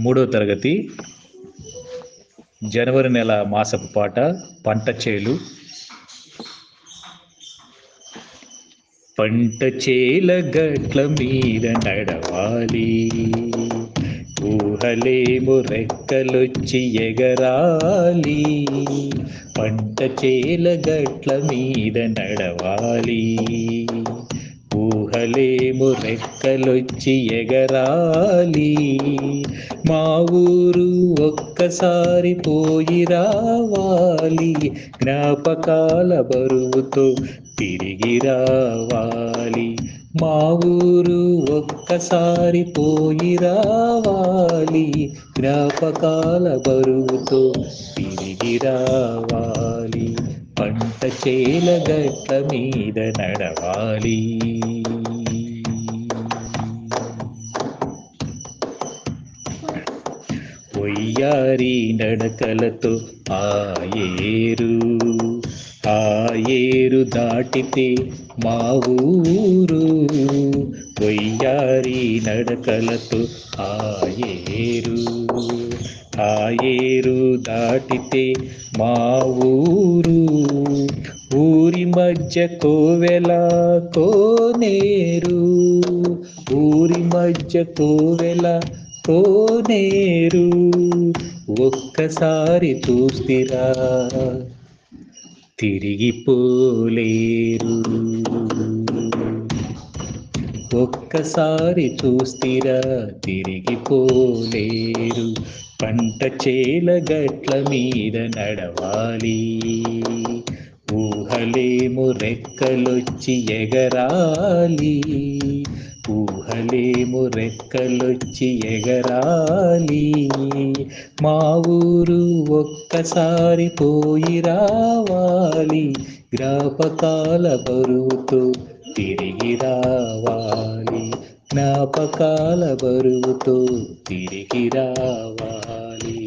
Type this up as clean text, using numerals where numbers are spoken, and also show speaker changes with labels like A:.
A: మూడో తరగతి జనవరి నెల మాసపు పాట పంట చేలు. పంట చేల గట్ల మీద నడవాలి, ఊహలేమో రెక్కలొచ్చి ఎగరాలి. పంట చేల గట్ల మీద నడవాలి, ఊహలేమో రెక్కలొచ్చి ఎగరాలి. మా ఊరు ఒక్కసారి పోయి రావాలి, జ్ఞాపకాల బరువుతో తిరిగి రావాలి. మా ఊరు ఒక్కసారి పోయి రావాలి, జ్ఞాపకాల బరువుతో తిరిగి రావాలి. పంట చేల గట్ల మీద నడవాలి. వయ్యారి నడకలతో ఆయేరు దాటితే మా ఊరు. వయ్యారి నడకలతో ఆయేరు దాటితే మా ఊరు. ఊరి మధ్య కోవెల కోనేరు, ఊరి మధ్య కోవెల కోనేరు. ఒక్కసారి చూస్తిరా తిరిగిపోలేరు, ఒక్కసారి చూస్తిరా తిరిగిపోలేరు. పంట చేల గట్ల మీద నడవాలి, ఊహలేమో రెక్కలొచ్చి ఎగరాలి. ఊహలేమో రెక్కలొచ్చి ఎగరాలి. మా ఊరు ఒక్కసారి పోయి రావాలి, జ్ఞాపకాల బరువుతో తిరిగి రావాలి. జ్ఞాపకాల బరువుతో తిరిగి రావాలి.